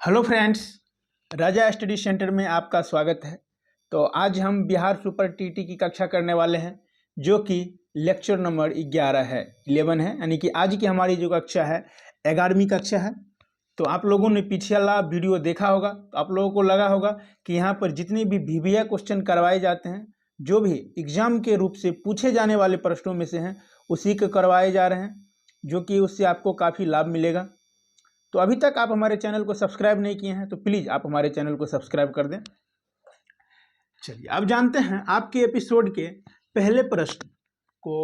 Hello friends, राजा study centre में आपका स्वागत है। तो आज हम बिहार सुपर टीटी की कक्षा करने वाले हैं, जो कि लेक्चर नंबर 11 है, 11 है, यानी कि आज की हमारी जो कक्षा है 11वीं कक्षा है। तो आप लोगों ने पिछला वीडियो देखा होगा, तो आप लोगों को लगा होगा कि यहाँ पर जितने भी VBA क्वेश्चन करवाए जाते हैं, जो भी एग्जाम के रूप से पूछे जाने वाले प्रश्नों में से हैं, उसी को करवाए जा रहे हैं, जो कि उससे आपको काफ़ी लाभ मिलेगा। तो अभी तक आप हमारे चैनल को सब्सक्राइब नहीं किए हैं तो प्लीज़ आप हमारे चैनल को सब्सक्राइब कर दें। चलिए अब जानते हैं आपके एपिसोड के पहले प्रश्न को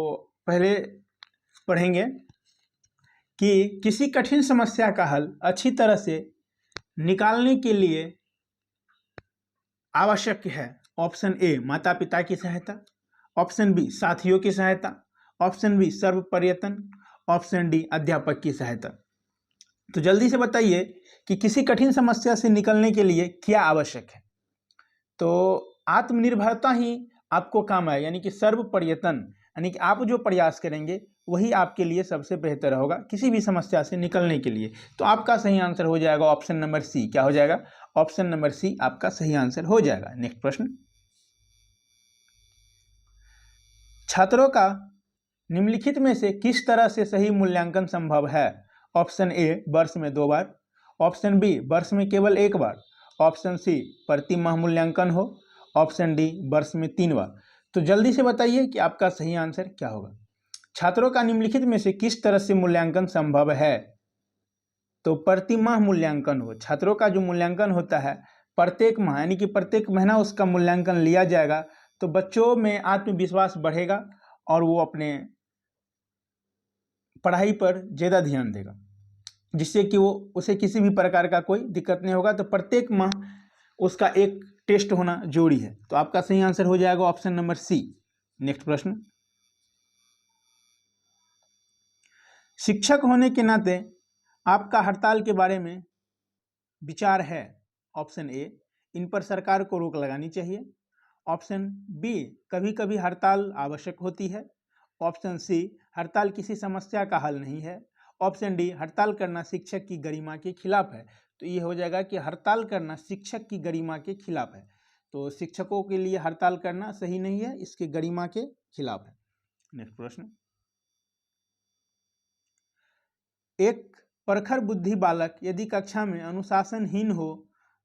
पहले पढ़ेंगे कि किसी कठिन समस्या का हल अच्छी तरह से निकालने के लिए आवश्यक है। ऑप्शन ए माता पिता की सहायता, ऑप्शन बी साथियों की सहायता, ऑप्शन बी सर्वप्रयत्न, ऑप्शन डी अध्यापक की सहायता। तो जल्दी से बताइए कि किसी कठिन समस्या से निकलने के लिए क्या आवश्यक है। तो आत्मनिर्भरता ही आपको काम आए, यानी कि सर्वप्रयत्न, यानी कि आप जो प्रयास करेंगे वही आपके लिए सबसे बेहतर होगा किसी भी समस्या से निकलने के लिए। तो आपका सही आंसर हो जाएगा ऑप्शन नंबर सी। क्या हो जाएगा? ऑप्शन नंबर सी आपका सही आंसर हो जाएगा। नेक्स्ट प्रश्न, छात्रों का निम्नलिखित में से किस तरह से सही मूल्यांकन संभव है? ऑप्शन ए वर्ष में 2 बार, ऑप्शन बी वर्ष में केवल 1 बार, ऑप्शन सी प्रति माह मूल्यांकन हो, ऑप्शन डी वर्ष में 3 बार। तो जल्दी से बताइए कि आपका सही आंसर क्या होगा। छात्रों का निम्नलिखित में से किस तरह से मूल्यांकन संभव है? तो प्रति माह मूल्यांकन हो। छात्रों का जो मूल्यांकन होता है प्रत्येक माह, यानी कि प्रत्येक महीना उसका मूल्यांकन लिया जाएगा, तो बच्चों में आत्मविश्वास बढ़ेगा और वो अपने पढ़ाई पर ज़्यादा ध्यान देगा, जिससे कि वो उसे किसी भी प्रकार का कोई दिक्कत नहीं होगा। तो प्रत्येक माह उसका एक टेस्ट होना जरूरी है। तो आपका सही आंसर हो जाएगा ऑप्शन नंबर सी। नेक्स्ट प्रश्न, शिक्षक होने के नाते आपका हड़ताल के बारे में विचार है? ऑप्शन ए इन पर सरकार को रोक लगानी चाहिए, ऑप्शन बी कभी कभी हड़ताल आवश्यक होती है, ऑप्शन सी हड़ताल किसी समस्या का हल नहीं है, ऑप्शन डी हड़ताल करना शिक्षक की गरिमा के खिलाफ है। तो ये हो जाएगा कि हड़ताल करना शिक्षक की गरिमा के खिलाफ है। तो शिक्षकों के लिए हड़ताल करना सही नहीं है, इसके गरिमा के खिलाफ है। नेक्स्ट प्रश्न, एक प्रखर बुद्धि बालक यदि कक्षा में अनुशासनहीन हो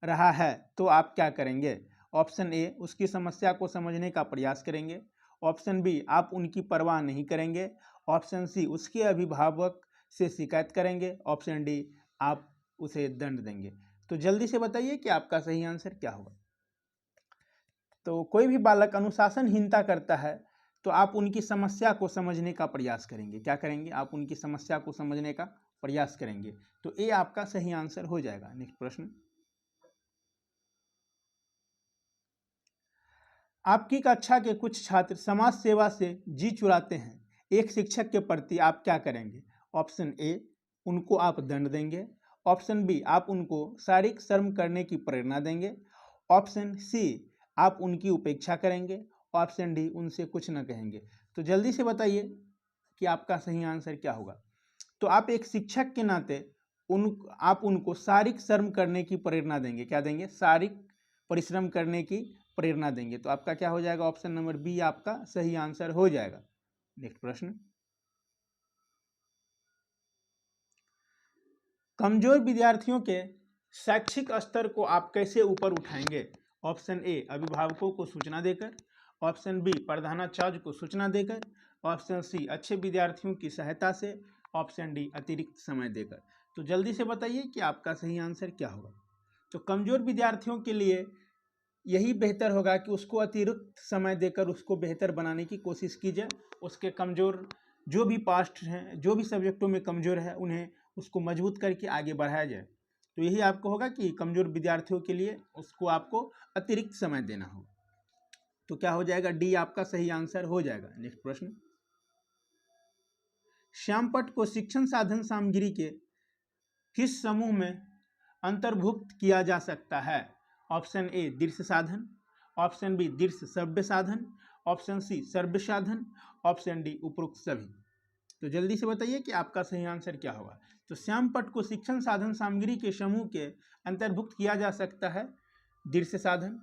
रहा है तो आप क्या करेंगे? ऑप्शन ए उसकी समस्या को समझने का प्रयास करेंगे, ऑप्शन बी आप उनकी परवाह नहीं करेंगे, ऑप्शन सी उसके अभिभावक से शिकायत करेंगे, ऑप्शन डी आप उसे दंड देंगे। तो जल्दी से बताइए कि आपका सही आंसर क्या होगा। तो कोई भी बालक अनुशासनहीनता करता है तो आप उनकी समस्या को समझने का प्रयास करेंगे। क्या करेंगे? आप उनकी समस्या को समझने का प्रयास करेंगे। तो ये आपका सही आंसर हो जाएगा। नेक्स्ट प्रश्न, आपकी कक्षा के कुछ छात्र समाज सेवा से जी चुराते हैं, एक शिक्षक के प्रति आप क्या करेंगे? ऑप्शन ए उनको आप दंड देंगे, ऑप्शन बी आप उनको शारीरिक श्रम करने की प्रेरणा देंगे, ऑप्शन सी आप उनकी उपेक्षा करेंगे, ऑप्शन डी उनसे कुछ न कहेंगे। तो जल्दी से बताइए कि आपका सही आंसर क्या होगा। तो आप एक शिक्षक के नाते आप उनको शारीरिक श्रम करने की प्रेरणा देंगे। क्या देंगे? शारीरिक परिश्रम करने की प्रेरणा देंगे। तो आपका क्या हो जाएगा? ऑप्शन नंबर बी आपका सही आंसर हो जाएगा। नेक्स्ट प्रश्न, कमजोर विद्यार्थियों के शैक्षिक स्तर को आप कैसे ऊपर उठाएंगे? ऑप्शन ए अभिभावकों को सूचना देकर, ऑप्शन बी प्रधानाचार्य को सूचना देकर, ऑप्शन सी अच्छे विद्यार्थियों की सहायता से, ऑप्शन डी अतिरिक्त समय देकर। तो जल्दी से बताइए कि आपका सही आंसर क्या होगा। तो कमजोर विद्यार्थियों के लिए यही बेहतर होगा कि उसको अतिरिक्त समय देकर उसको बेहतर बनाने की कोशिश की जाए। उसके कमज़ोर जो भी पास्ट हैं, जो भी सब्जेक्टों में कमज़ोर है, उन्हें उसको मजबूत करके आगे बढ़ाया जाए। तो यही आपको होगा कि कमज़ोर विद्यार्थियों के लिए उसको आपको अतिरिक्त समय देना होगा। तो क्या हो जाएगा? डी आपका सही आंसर हो जाएगा। नेक्स्ट प्रश्न, श्यामपट्ट को शिक्षण साधन सामग्री के किस समूह में अंतर्भुक्त किया जा सकता है? ऑप्शन ए दृश्य साधन, ऑप्शन बी दृश्य श्रव्य साधन, ऑप्शन सी श्रव्य साधन, ऑप्शन डी उपरोक्त सभी। तो जल्दी से बताइए कि आपका सही आंसर क्या होगा। तो श्याम पट को शिक्षण साधन सामग्री के समूह के अंतर्भुक्त किया जा सकता है दृश्य साधन,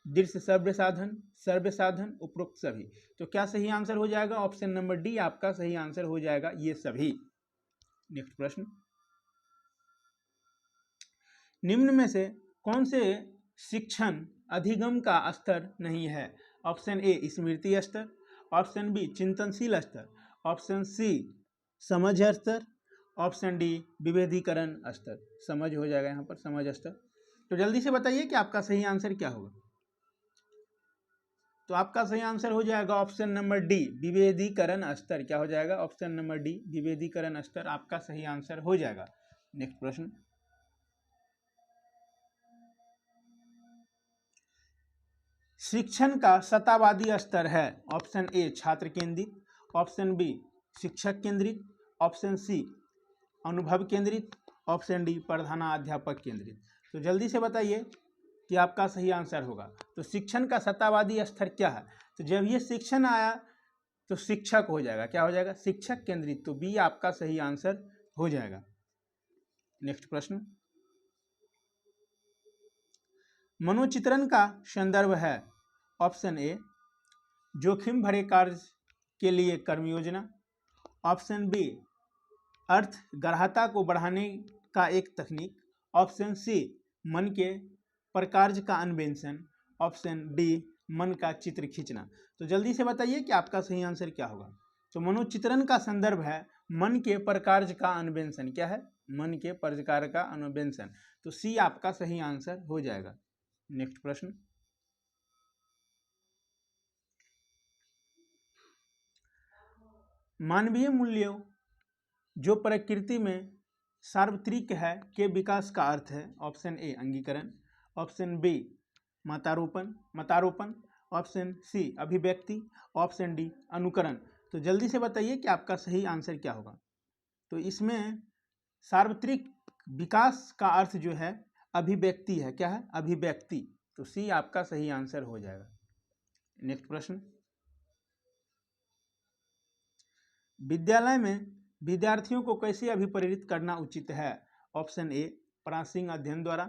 दृश्य श्रव्य साधन, श्रव्य साधन, उपरोक्त सभी। तो क्या सही आंसर हो जाएगा? ऑप्शन नंबर डी आपका सही आंसर हो जाएगा, ये सभी। नेक्स्ट प्रश्न, निम्न में से कौन से शिक्षण अधिगम का स्तर नहीं है? ऑप्शन ए स्मृति स्तर, ऑप्शन बी चिंतनशील स्तर, ऑप्शन सी समझ स्तर, ऑप्शन डी विभेदीकरण स्तर। समझ हो जाएगा यहाँ पर, समझ स्तर। तो जल्दी से बताइए कि आपका सही आंसर क्या होगा। तो आपका सही आंसर हो जाएगा ऑप्शन नंबर डी विभेदीकरण स्तर। क्या हो जाएगा? ऑप्शन नंबर डी विभेदीकरण स्तर आपका सही आंसर हो जाएगा। नेक्स्ट प्रश्न, शिक्षण का शतावादी स्तर है? ऑप्शन ए छात्र केंद्रित, ऑप्शन बी शिक्षक केंद्रित, ऑप्शन सी अनुभव केंद्रित, ऑप्शन डी प्रधानाध्यापक केंद्रित। तो जल्दी से बताइए कि आपका सही आंसर होगा। तो शिक्षण का शतावादी स्तर क्या है? तो जब ये शिक्षण आया तो शिक्षक हो जाएगा। क्या हो जाएगा? शिक्षक केंद्रित। तो बी आपका सही आंसर हो जाएगा। नेक्स्ट प्रश्न, मनोचित्रण का संदर्भ है? ऑप्शन ए जोखिम भरे कार्य के लिए कर्म योजना, ऑप्शन बी अर्थ ग्राह्यता को बढ़ाने का एक तकनीक, ऑप्शन सी मन के प्रकार्य का अन्वेषण, ऑप्शन डी मन का चित्र खींचना। तो जल्दी से बताइए कि आपका सही आंसर क्या होगा। तो मनोचित्रण का संदर्भ है मन के प्रकार्य का अन्वेषण। क्या है? मन के प्रकार का अन्वेषण। तो सी आपका सही आंसर हो जाएगा। नेक्स्ट प्रश्न, मानवीय मूल्यों जो प्रकृति में सार्वत्रिक है के विकास का अर्थ है? ऑप्शन ए अंगीकरण, ऑप्शन बी मतारोपण, ऑप्शन सी अभिव्यक्ति, ऑप्शन डी अनुकरण। तो जल्दी से बताइए कि आपका सही आंसर क्या होगा। तो इसमें सार्वत्रिक विकास का अर्थ जो है अभिव्यक्ति है। क्या है? अभिव्यक्ति। तो सी आपका सही आंसर हो जाएगा। नेक्स्ट प्रश्न, विद्यालय में विद्यार्थियों को कैसे अभिप्रेरित करना उचित है? ऑप्शन ए प्रासंगिक अध्ययन द्वारा,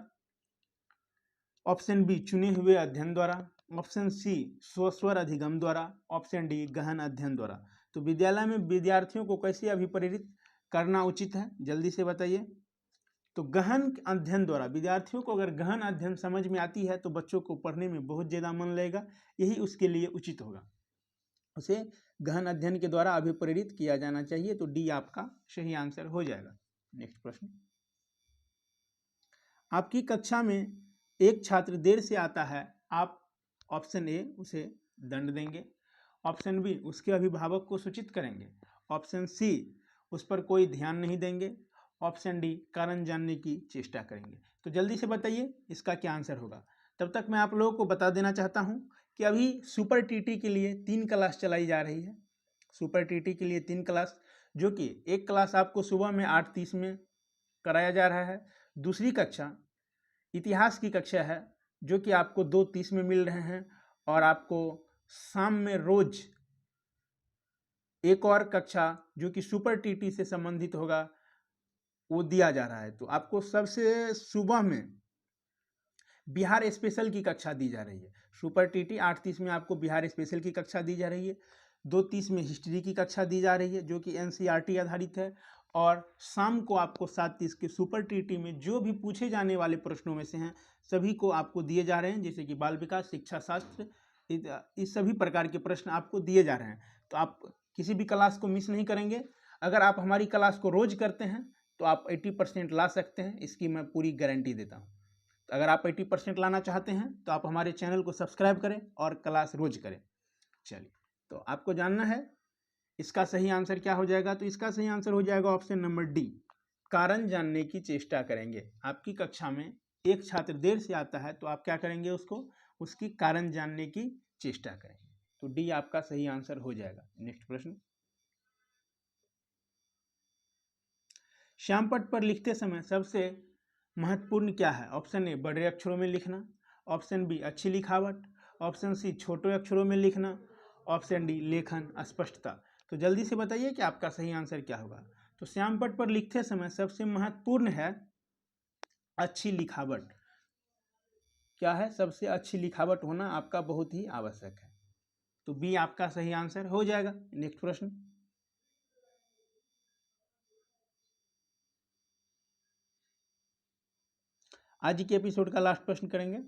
ऑप्शन बी चुने हुए अध्ययन द्वारा, ऑप्शन सी स्वस्वर अधिगम द्वारा, ऑप्शन डी गहन अध्ययन द्वारा। तो विद्यालय में विद्यार्थियों को कैसे अभिप्रेरित करना उचित है? जल्दी से बताइए। तो गहन अध्ययन द्वारा। विद्यार्थियों को अगर गहन अध्ययन समझ में आती है तो बच्चों को पढ़ने में बहुत ज़्यादा मन लगेगा, यही उसके लिए उचित होगा। उसे गहन अध्ययन के द्वारा अभिप्रेरित किया जाना चाहिए। तो डी आपका सही आंसर हो जाएगा। नेक्स्ट प्रश्न, आपकी कक्षा में एक छात्र देर से आता है, आप ऑप्शन ए उसे दंड देंगे, ऑप्शन बी उसके अभिभावक को सूचित करेंगे, ऑप्शन सी उस पर कोई ध्यान नहीं देंगे, ऑप्शन डी कारण जानने की चेष्टा करेंगे। तो जल्दी से बताइए इसका क्या आंसर होगा। तब तक मैं आप लोगों को बता देना चाहता हूं कि अभी सुपर टीटी के लिए 3 क्लास चलाई जा रही है। सुपर टीटी के लिए 3 क्लास, जो कि एक क्लास आपको सुबह में 8:30 में कराया जा रहा है, दूसरी कक्षा इतिहास की कक्षा है जो कि आपको 2:30 में मिल रहे हैं, और आपको शाम में रोज एक और कक्षा जो कि सुपर टीटी से संबंधित होगा वो दिया जा रहा है। तो आपको सबसे सुबह में बिहार स्पेशल की कक्षा दी जा रही है। सुपर टीटी 8:30 में आपको बिहार स्पेशल की कक्षा दी जा रही है, 2:30 में हिस्ट्री की कक्षा दी जा रही है जो कि एनसीईआरटी आधारित है, और शाम को आपको 7:30 के सुपर टीटी में जो भी पूछे जाने वाले प्रश्नों में से हैं सभी को आपको दिए जा रहे हैं, जैसे कि बाल विकास, शिक्षा शास्त्र, इस सभी प्रकार के प्रश्न आपको दिए जा रहे हैं। तो आप किसी भी क्लास को मिस नहीं करेंगे। अगर आप हमारी क्लास को रोज करते हैं तो आप 80% ला सकते हैं, इसकी मैं पूरी गारंटी देता हूँ। तो अगर आप 80% लाना चाहते हैं तो आप हमारे चैनल को सब्सक्राइब करें और क्लास रोज करें। चलिए, तो आपको जानना है इसका सही आंसर क्या हो जाएगा। तो इसका सही आंसर हो जाएगा ऑप्शन नंबर डी, कारण जानने की चेष्टा करेंगे। आपकी कक्षा में एक छात्र देर से आता है तो आप क्या करेंगे, उसकी कारण जानने की चेष्टा करेंगे। तो डी आपका सही आंसर हो जाएगा। नेक्स्ट प्रश्न, श्यामपट्ट पर लिखते समय सबसे महत्वपूर्ण क्या है? ऑप्शन ए बड़े अक्षरों में लिखना, ऑप्शन बी अच्छी लिखावट, ऑप्शन सी छोटे अक्षरों में लिखना, ऑप्शन डी लेखन स्पष्टता। तो जल्दी से बताइए कि आपका सही आंसर क्या होगा। तो श्यामपट्ट पर लिखते समय सबसे महत्वपूर्ण है अच्छी लिखावट। क्या है? सबसे अच्छी लिखावट होना आपका बहुत ही आवश्यक है। तो बी आपका सही आंसर हो जाएगा। नेक्स्ट प्रश्न, आज के एपिसोड का लास्ट प्रश्न करेंगे।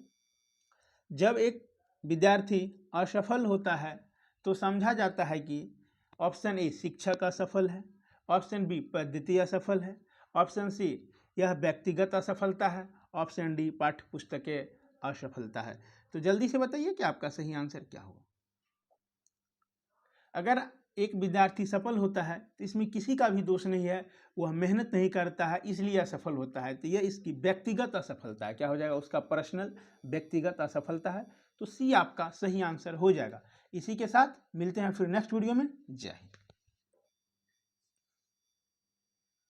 जब एक विद्यार्थी असफल होता है तो समझा जाता है कि ऑप्शन ए शिक्षक असफल है, ऑप्शन बी पद्धति असफल है, ऑप्शन सी यह व्यक्तिगत असफलता है, ऑप्शन डी पाठ्य पुस्तकें असफलता है। तो जल्दी से बताइए कि आपका सही आंसर क्या होगा। अगर एक विद्यार्थी सफल होता है तो इसमें किसी का भी दोष नहीं है, वह मेहनत नहीं करता है इसलिए असफल होता है, तो यह इसकी व्यक्तिगत असफलता है। क्या हो जाएगा? उसका पर्सनल व्यक्तिगत असफलता है। तो सी आपका सही आंसर हो जाएगा। इसी के साथ मिलते हैं फिर नेक्स्ट वीडियो में। जय हिंद।